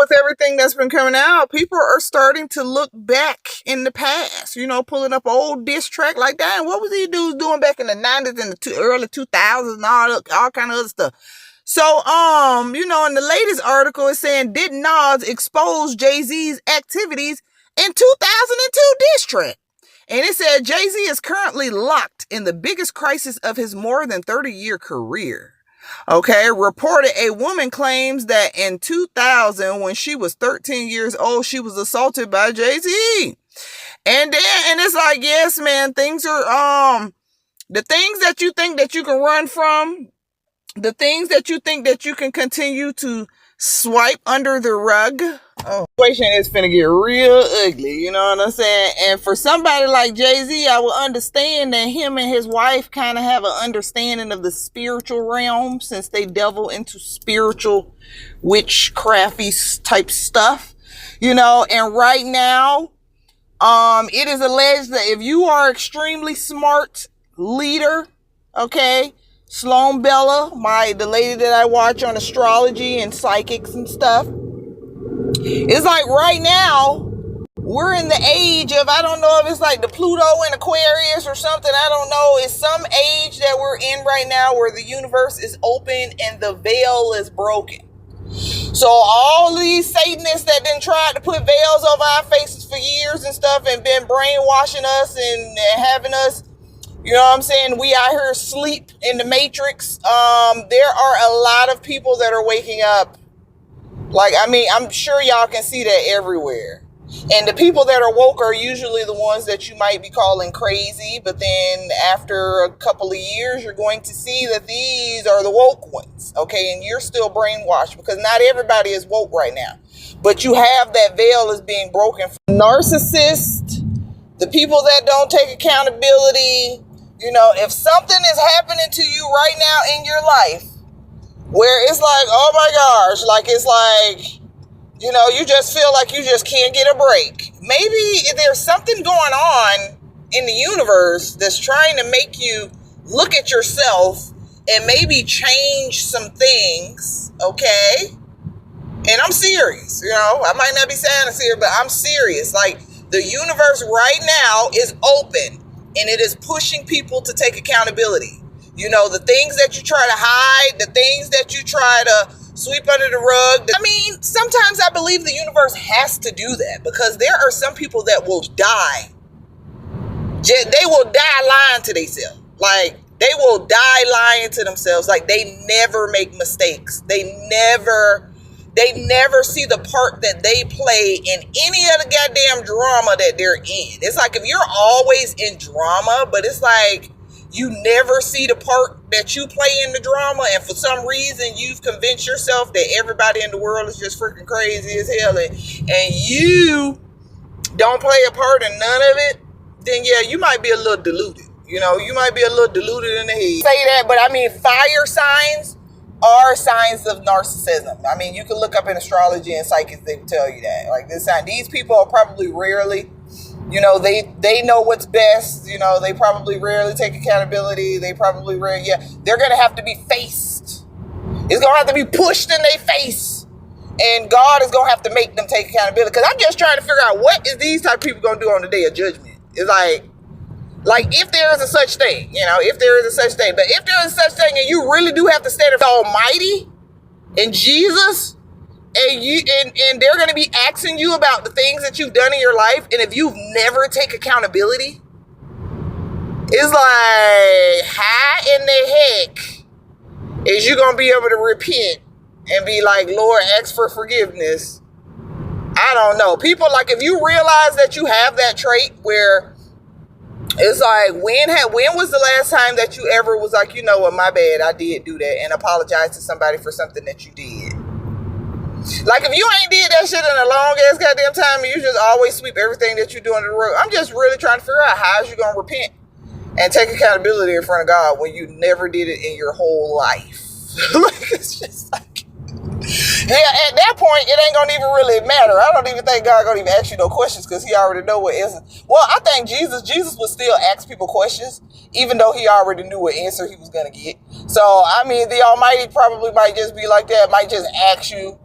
with everything that's been coming out, people are starting to look back in the past, pulling up an old diss track like that. And what was these dudes doing back in the 90s and the early 2000s and all kind of other stuff? So, in the latest article, it's saying, did Nas expose Jay-Z's activities in 2002 diss track? And it said Jay-Z is currently locked in the biggest crisis of his more than 30-year career. Okay, reported a woman claims that in 2000, when she was 13 years old, she was assaulted by Jay-Z. And it's like, yes, man, things are, the things that you think that you can run from, the things that you think that you can continue to swipe under the rug. Oh, situation is finna get real ugly, you know what I'm saying? And for somebody like Jay-Z, I will understand that him and his wife kind of have an understanding of the spiritual realm, since they delve into spiritual witchcrafty type stuff, and right now, it is alleged that if you are extremely smart leader, okay, Sloan Bella, the lady that I watch on astrology and psychics and stuff, it's like right now, we're in the age of, I don't know if it's like the Pluto and Aquarius or something, I don't know. It's some age that we're in right now where the universe is open and the veil is broken. So all these Satanists that done tried to put veils over our faces for years and stuff and been brainwashing us and having us, you know what I'm saying, we out here asleep in the matrix. There are a lot of people that are waking up. I'm sure y'all can see that everywhere. And the people that are woke are usually the ones that you might be calling crazy. But then after a couple of years, you're going to see that these are the woke ones. Okay, and you're still brainwashed because not everybody is woke right now. But you have that veil is being broken. Narcissists, the people that don't take accountability. If something is happening to you right now in your life where it's like, oh my gosh, it's like, you just feel like you just can't get a break. Maybe there's something going on in the universe that's trying to make you look at yourself and maybe change some things, okay? And I'm serious, I might not be saying it serious, but I'm serious. Like, the universe right now is open. And it is pushing people to take accountability. The things that you try to hide, the things that you try to sweep under the rug. Sometimes I believe the universe has to do that because there are some people that will die. They will die lying to themselves. They will die lying to themselves. They never make mistakes. They never see the part that they play in any of the goddamn drama that they're in. It's like if you're always in drama, but it's like you never see the part that you play in the drama, and for some reason you've convinced yourself that everybody in the world is just freaking crazy as hell, and you don't play a part in none of it, then yeah, you might be a little deluded. You might be a little deluded in the head. Say that, but fire signs are signs of narcissism. You can look up in astrology and psychics, they will tell you that. These people are probably rarely, they know what's best. They probably rarely take accountability. They probably they're going to have to be faced. It's going to have to be pushed in their face. And God is going to have to make them take accountability. Because I'm just trying to figure out what is these type of people going to do on the day of judgment. It's like if there is a such thing, if there is a such thing. But if there is a such thing and you really do have to stand up to Almighty and Jesus, and they're going to be asking you about the things that you've done in your life, and if you've never take accountability, it's like, how in the heck is you going to be able to repent and be like, Lord, ask for forgiveness? I don't know. People, if you realize that you have that trait where it's like, when was the last time that you ever was like, my bad, I did do that, and apologize to somebody for something that you did? If you ain't did that shit in a long ass goddamn time, and you just always sweep everything that you do under the rug, I'm just really trying to figure out how is you gonna repent and take accountability in front of God when you never did it in your whole life. It's just like, yeah, at that point, it ain't gonna even really matter. I don't even think God gonna even ask you no questions because he already know what answer. Well, I think Jesus would still ask people questions, even though he already knew what answer he was gonna get. So, the Almighty probably might just be like that, might just ask you,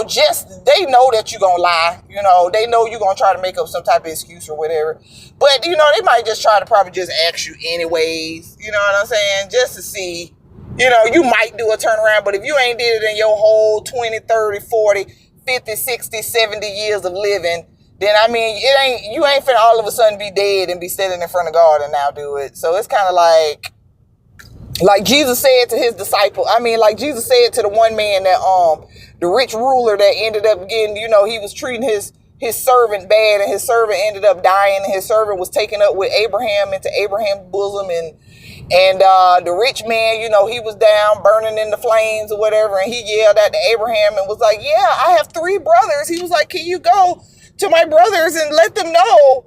just, they know that you're going to lie. They know you're going to try to make up some type of excuse or whatever. But, they might just try to probably just ask you anyways. You know what I'm saying? Just to see, you might do a turnaround. But if you ain't did it in your whole 20, 30, 40, 50, 60, 70 years of living, then, you ain't finna all of a sudden be dead and be standing in front of God and now do it. So it's kind of like Jesus said to his disciple. Like Jesus said to the one man that, the rich ruler that ended up getting, he was treating his servant bad, and his servant ended up dying, and his servant was taken up with Abraham into Abraham's bosom, and the rich man, he was down burning in the flames or whatever, and he yelled at Abraham and was like, yeah, I have 3 brothers. He was like, can you go to my brothers and let them know,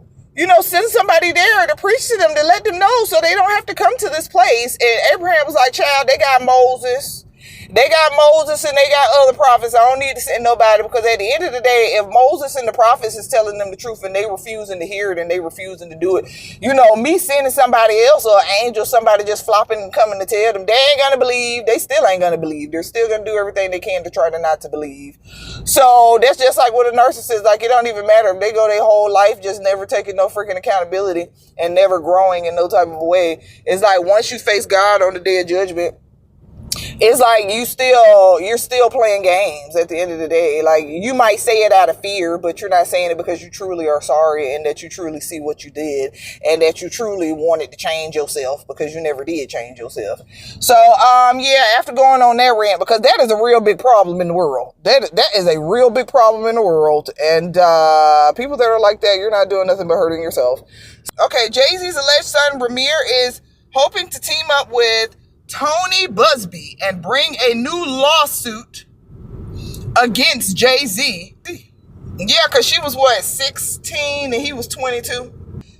send somebody there to preach to them, to let them know so they don't have to come to this place. And Abraham was like, child, they got Moses. They got Moses and they got other prophets. I don't need to send nobody, because at the end of the day, if Moses and the prophets is telling them the truth and they refusing to hear it and they refusing to do it, me sending somebody else or an angel, somebody just flopping and coming to tell them, they ain't going to believe. They still ain't going to believe. They're still going to do everything they can to try to not to believe. So that's just like with a narcissist. Like, it don't even matter if they go their whole life just never taking no freaking accountability and never growing in no type of a way. It's like once you face God on the day of judgment, it's like you're still playing games at the end of the day. Like, you might say it out of fear, but you're not saying it because you truly are sorry and that you truly see what you did and that you truly wanted to change yourself, because you never did change yourself. So, after going on that rant, because that is a real big problem in the world. That is a real big problem in the world. And people that are like that, you're not doing nothing but hurting yourself. Okay, Jay-Z's alleged son, Ramir, is hoping to team up with Tony Busby and bring a new lawsuit against Jay-Z. Yeah, because she was 16 and he was 22.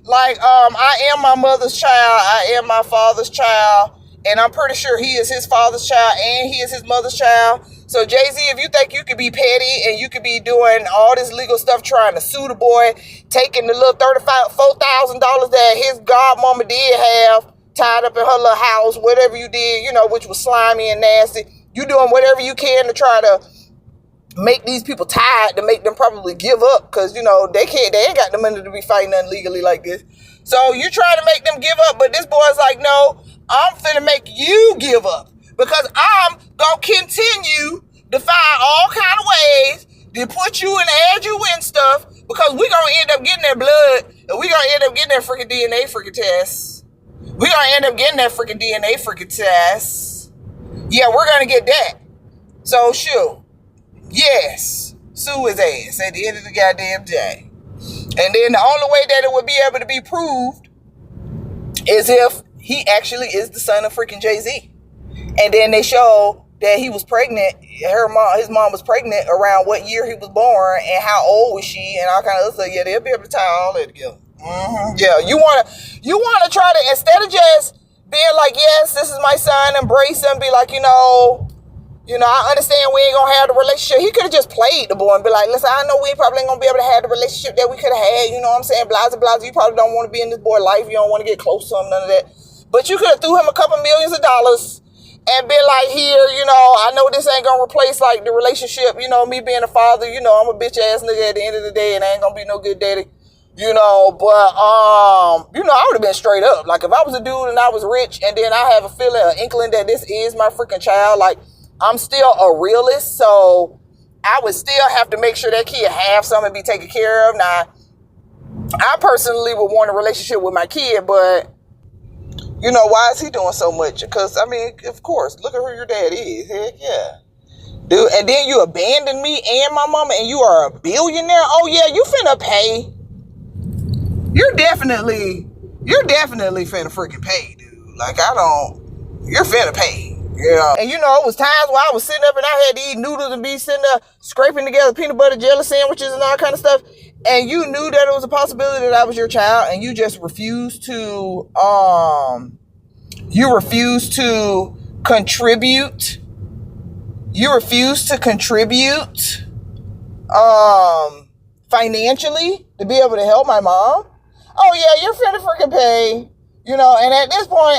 Like, I am my mother's child, I am my father's child, and I'm pretty sure he is his father's child and he is his mother's child. So Jay-Z, if you think you could be petty and you could be doing all this legal stuff trying to sue the boy, taking the little $4,000 that his godmama did have tied up in her little house, whatever you did, which was slimy and nasty. You doing whatever you can to try to make these people tired, to make them probably give up, because, they ain't got the money to be fighting nothing legally like this. So you try to make them give up, but this boy's like, no, I'm finna make you give up, because I'm gonna continue to find all kind of ways to put you and add you in stuff, because we gonna end up getting that blood, and we gonna end up getting that freaking DNA freaking test. We're going to end up getting that freaking DNA freaking test. Yeah, we're going to get that. So, shoot. Yes. Sue his ass at the end of the goddamn day. And then the only way that it would be able to be proved is if he actually is the son of freaking Jay-Z. And then they show that he was pregnant. His mom was pregnant around what year he was born and how old was she and all kind of other stuff. Yeah, they'll be able to tie all that together. Mm-hmm. Yeah, you wanna try to, instead of just being like, yes, this is my son, embrace him, be like, I understand we ain't gonna have the relationship. He could have just played the boy and be like, listen, I know we probably ain't gonna be able to have the relationship that we could have had, you know what I'm saying? Blah, blah, blah. You probably don't want to be in this boy's life. You don't want to get close to him, none of that. But you could have threw him a couple millions of dollars and been like, here, I know this ain't gonna replace like the relationship, me being a father, I'm a bitch ass nigga at the end of the day and I ain't gonna be no good daddy. But I would have been straight up. Like, if I was a dude and I was rich and then I have a feeling, an inkling that this is my freaking child, like, I'm still a realist, so I would still have to make sure that kid have something to be taken care of. Now, I personally would want a relationship with my kid, but, why is he doing so much? Because, of course, look at who your dad is. Heck yeah. Dude, and then you abandoned me and my mama and you are a billionaire? Oh, yeah, you finna pay. You're definitely finna freaking pay, dude. Like, you're finna pay, And it was times where I was sitting up and I had to eat noodles and be sitting there scraping together peanut butter jelly sandwiches and all kind of stuff. And you knew that it was a possibility that I was your child and you just refused to, contribute. You refused to contribute, financially to be able to help my mom. Oh, yeah, you're finna freaking pay, and at this point,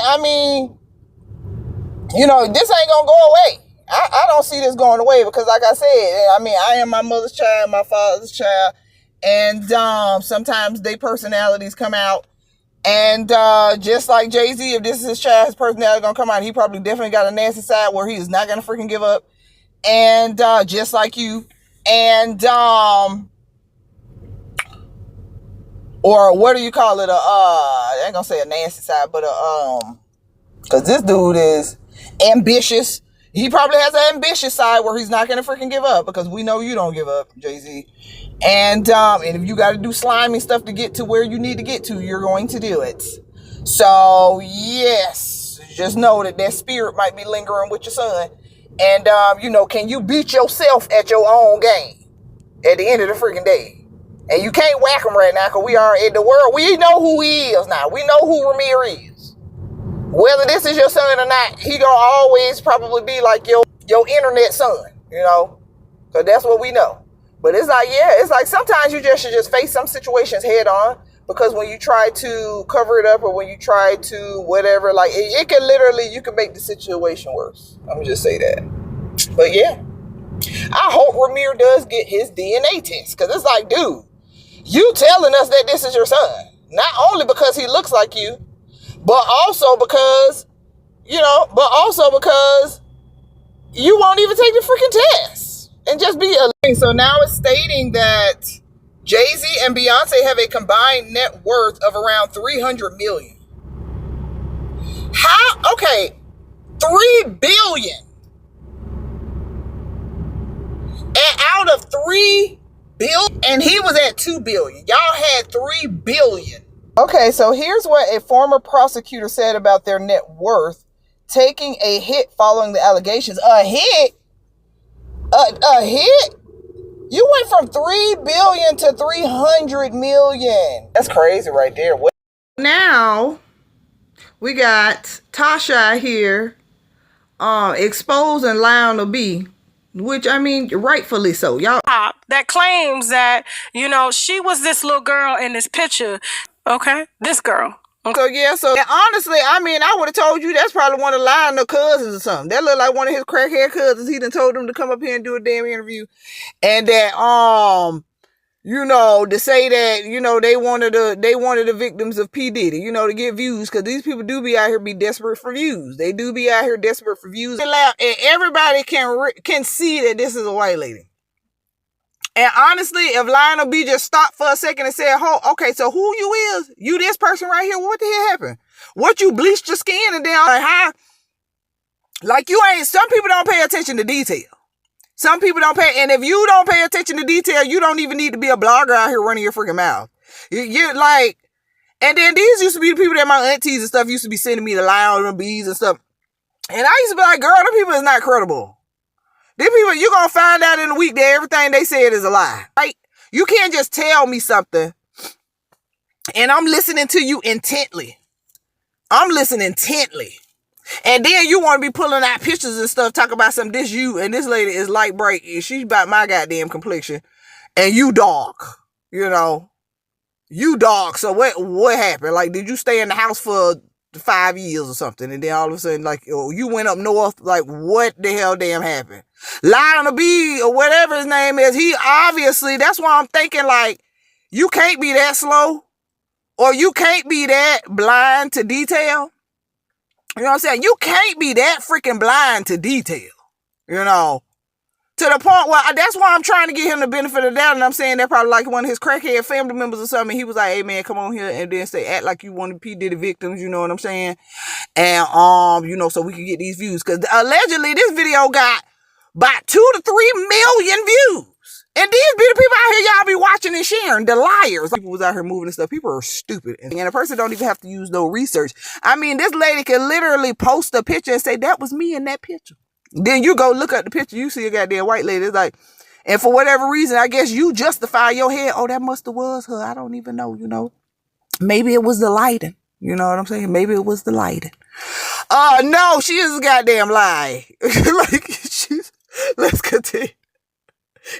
this ain't gonna go away. I don't see this going away because, like I said, I mean, I am my mother's child, my father's child, and sometimes their personalities come out. And just like Jay-Z, if this is his child, his personality gonna come out. He probably definitely got a nasty side where he is not gonna freaking give up. And just like you, and or what do you call it? I ain't gonna say a nasty side, but because this dude is ambitious. He probably has an ambitious side where he's not gonna freaking give up, because we know you don't give up, Jay-Z. And if you got to do slimy stuff to get to where you need to get to, you're going to do it. So yes, just know that spirit might be lingering with your son. And can you beat yourself at your own game at the end of the freaking day? And you can't whack him right now, because we are in the world. We know who he is now. We know who Ramir is. Whether this is your son or not, he gonna always probably be like your internet son, because that's what we know. But it's like sometimes you just should just face some situations head on, because when you try to cover it up, or when you try to whatever, like it can literally, you can make the situation worse. I'm gonna just say that. But yeah, I hope Ramir does get his DNA test, because it's like, dude, you telling us that this is your son, not only because he looks like you, but also because you won't even take the freaking test and just be a. So now it's stating that Jay-Z and Beyonce have a combined net worth of around $300 million. How? Okay, $3 billion. And out of $3 billion, and he was at $2 billion. Y'all had $3 billion. Okay, so here's what a former prosecutor said about their net worth taking a hit following the allegations. A hit? A hit? You went from $3 billion to $300 million. That's crazy right there. Now, we got Tasha here exposing Lionel B, which, I mean, rightfully so. Y'all that claims that, she was this little girl in this picture. Okay, this girl. Okay. So honestly, I mean, I would have told you that's probably one of Lionel's cousins or something. That looked like one of his crackhead cousins. He done told them to come up here and do a damn interview. And that, to say that, they wanted the victims of P. Diddy, to get views, because these people do be out here be desperate for views. They do be out here desperate for views. And everybody can see that this is a white lady. And honestly, if Lionel B just stopped for a second and said, okay, so who you is? You this person right here? What the hell happened? What, you bleached your skin and then like how? Like you ain't, some people don't pay attention to detail. Some people don't pay, and if you don't pay attention to detail, you don't even need to be a blogger out here running your freaking mouth. You're like, and then these used to be the people that my aunties and stuff used to be sending me the Lionel B's and stuff. And I used to be like, girl, them people is not credible. These people, you're going to find out in a week that everything they said is a lie, right? You can't just tell me something and I'm listening to you intently. I'm listening intently. And then you want to be pulling out pictures and stuff, talk about something, this you, and this lady is light bright. She's about my goddamn complexion. And you dark, you dark. So what happened? Like, did you stay in the house for 5 years or something? And then all of a sudden, like, you went up north, like, what the hell damn happened? Lionel B or whatever his name is, he obviously, that's why I'm thinking, like, you can't be that slow, or you can't be that blind to detail. You know what I'm saying? You can't be that freaking blind to detail, to the point where, that's why I'm trying to get him the benefit of the doubt. And I'm saying that probably like one of his crackhead family members or something. He was like, hey man, come on here, and then act like you one of the P. Diddy victims, you know what I'm saying? And, so we can get these views. Cause allegedly this video got about 2 to 3 million views. And these be the people out here y'all be watching and sharing, the liars. People was out here moving and stuff. People are stupid. And a person don't even have to use no research. I mean, this lady can literally post a picture and say, that was me in that picture. Then you go look at the picture, you see a goddamn white lady. It's like, and for whatever reason, I guess you justify your head. Oh, that must have was her. I don't even know, Maybe it was the lighting. You know what I'm saying? Maybe it was the lighting. No, she is a goddamn lie. Let's continue.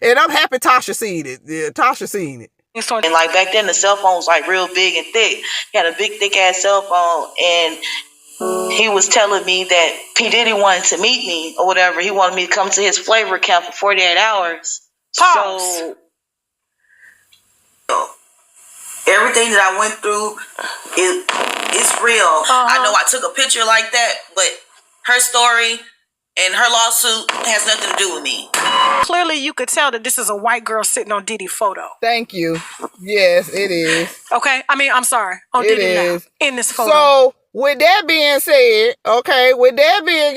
And I'm happy Tasha seen it. Yeah, Tasha seen it. And like back then, the cell phone was like real big and thick. You had a big, thick ass cell phone, and he was telling me that P. Diddy wanted to meet me or whatever. He wanted me to come to his flavor camp for 48 hours. Pause. So everything that I went through is real. I know I took a picture like that, but her story and her lawsuit has nothing to do with me. Clearly, you could tell that this is a white girl sitting on Diddy's photo. Thank you. Yes, it is. Okay? I mean, I'm sorry. On Diddy now. In this photo. So, with that being said, okay, with that being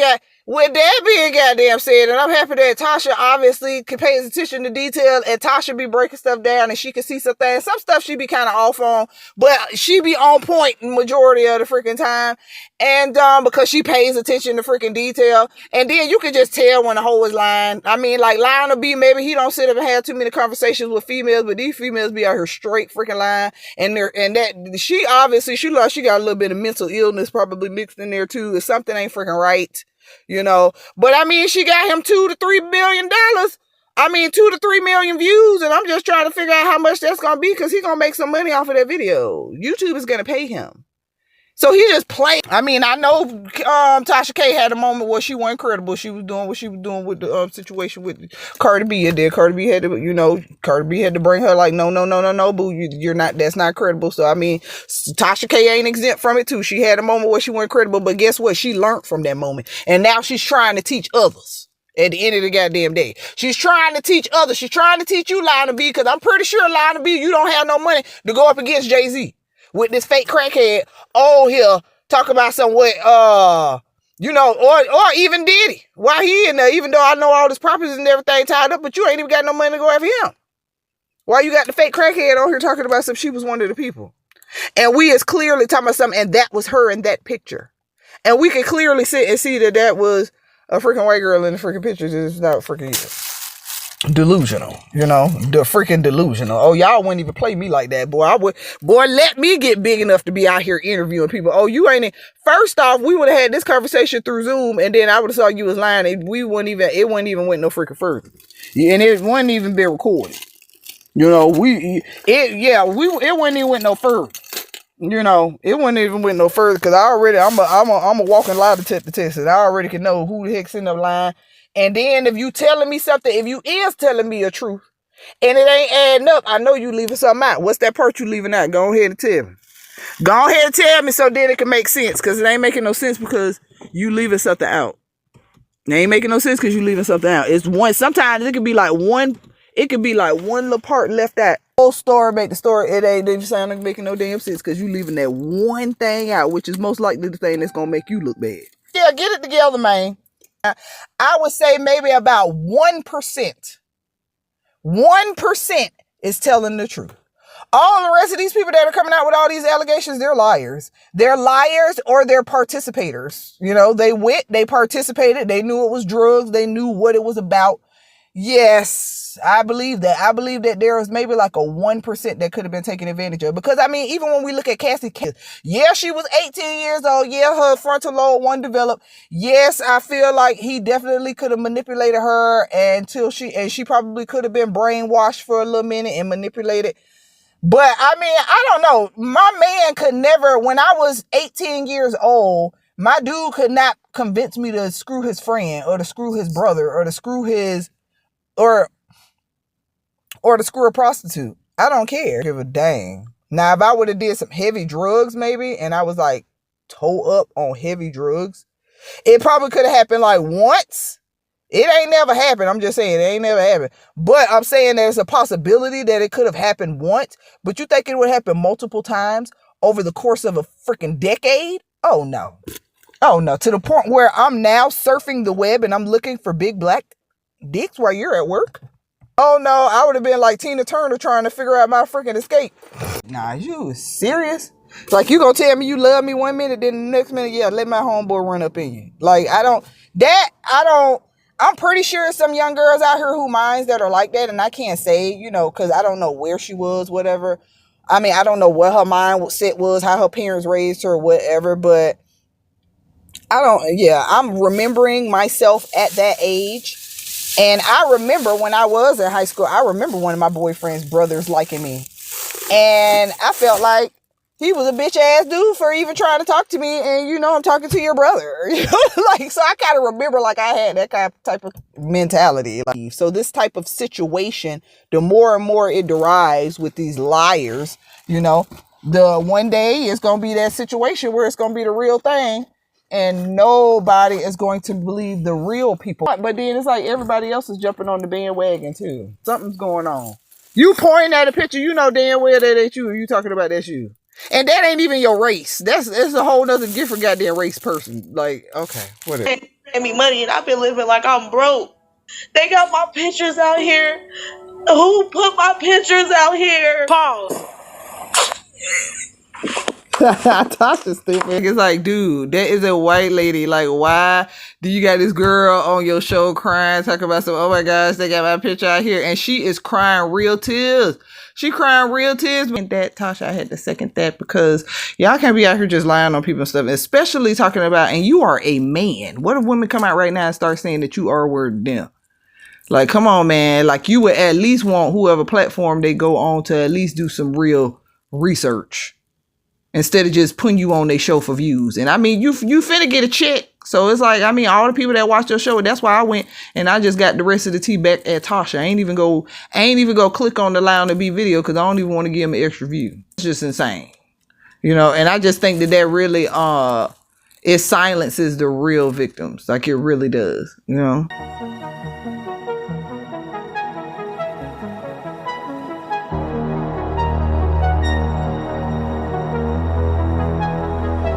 goddamn said, and I'm happy that Tasha obviously pays attention to detail, and Tasha be breaking stuff down, and she can see some things. Some stuff she be kind of off on, but she be on point majority of the freaking time, and because she pays attention to freaking detail, and then you can just tell when the hoe is lying. I mean, like Lionel B, maybe he don't sit up and have too many conversations with females, but these females be out here straight freaking lying, and that she obviously she got a little bit of mental illness probably mixed in there too. If something ain't freaking right. But I mean, she got him $2 to $3 billion. I mean, 2 to 3 million views, and I'm just trying to figure out how much that's gonna be because he's gonna make some money off of that video. YouTube is gonna pay him. So he just played. I mean, I know Tasha K had a moment where she wasn't credible. She was doing what she was doing with the situation with Cardi B. And then Cardi B had to, bring her like, no, boo, you're not, that's not credible. So, I mean, Tasha K ain't exempt from it too. She had a moment where she wasn't credible, but guess what? She learned from that moment. And now she's trying to teach others. At the end of the goddamn day, she's trying to teach others. She's trying to teach you, Lionel B, because I'm pretty sure, Lionel B, you don't have no money to go up against Jay-Z. With this fake crackhead here talk about some what or even Diddy. Why he in there, even though I know all his properties and everything tied up, but you ain't even got no money to go after him. Why you got the fake crackhead on here talking about some she was one of the people? And we is clearly talking about something, and that was her in that picture. And we can clearly sit and see that was a freaking white girl in the freaking pictures. It's not freaking delusional, the freaking delusional. Oh, y'all wouldn't even play me like that, boy. Let me get big enough to be out here interviewing people. Oh, you ain't. First off, we would have had this conversation through Zoom, and then I would have saw you was lying. It wouldn't even went no freaking further, and it wouldn't even be recorded. It wouldn't even went no further. It wouldn't even went no further because I'm a walking lie detector test, and I already can know who the heck's in the line. And then if you telling me something, if you is telling me a truth, and it ain't adding up, I know you leaving something out. What's that part you leaving out? Go ahead and tell me. Go ahead and tell me so then it can make sense, because it ain't making no sense because you leaving something out. It ain't making no sense because you leaving something out. It's one. Sometimes it could be like one. It could be like one little part left out. Whole story make the story. It ain't even sound like making no damn sense because you leaving that one thing out, which is most likely the thing that's gonna make you look bad. Yeah, get it together, man. I would say maybe about 1%. 1% is telling the truth. All the rest of these people that are coming out with all these allegations, they're liars. They're liars or they're participators. They went, they participated, they knew it was drugs, they knew what it was about. Yes, I believe that. I believe that there was maybe like a 1% that could have been taken advantage of. Because, I mean, even when we look at Cassie, yeah, she was 18 years old. Yeah, her frontal lobe wasn't developed. Yes, I feel like he definitely could have manipulated her until she probably could have been brainwashed for a little minute and manipulated. But, I mean, I don't know. My man could never, when I was 18 years old, my dude could not convince me to screw his friend or to screw his brother or to screw his or to screw a prostitute. I don't care. Give a dang. Now, if I would have did some heavy drugs, maybe, and I was like toe up on heavy drugs, it probably could have happened like once. It ain't never happened. I'm just saying it ain't never happened. But I'm saying there's a possibility that it could have happened once. But you think it would happen multiple times over the course of a freaking decade? Oh no. Oh no. To the point where I'm now surfing the web and I'm looking for big black dicks while you're at work? Oh no, I would have been like Tina Turner trying to figure out my freaking escape. Nah, you serious? Like, you gonna tell me you love me 1 minute, then the next minute, yeah, let my homeboy run up in you. Like, I'm pretty sure some young girls out here who minds that are like that, and I can't say, because I don't know where she was, whatever. I mean, I don't know what her mindset was, how her parents raised her, whatever, but I'm remembering myself at that age. And I remember when I was in high school, I remember one of my boyfriend's brothers liking me. And I felt like he was a bitch ass dude for even trying to talk to me, and you know I'm talking to your brother. You know, like, so I kind of remember like I had that kind of type of mentality. Like, so this type of situation, the more and more it derives with these liars, you know, the one day it's gonna be that situation where it's gonna be the real thing, and nobody is going to believe the real people. But then it's like everybody else is jumping on the bandwagon too. Something's going on. You pointing at a picture, you know damn well that ain't you. You talking about that's you. And that ain't even your race. That's a whole nother different goddamn race person. Like, okay, whatever. They pay me money and I've been living like I'm broke. They got my pictures out here. Who put my pictures out here? Pause. Tasha's stupid. It's like, dude, that is a white lady. Like, why do you got this girl on your show crying, talking about some, oh my gosh, they got my picture out here, and she is crying real tears. She crying real tears. And that, Tasha, I had to second that, because y'all can't be out here just lying on people and stuff, especially talking about, and you are a man. What if women come out right now and start saying that you are word them? Like, come on, man. Like, you would at least want whoever platform they go on to at least do some real research, instead of just putting you on their show for views. And I mean, you finna get a check. So it's like, I mean, all the people that watch your show, that's why I went and I just got the rest of the tea back at Tasha. I ain't even go click on the Lionel B video, because I don't even want to give him an extra view. It's just insane. You know, and I just think that really it silences the real victims. Like, it really does, you know?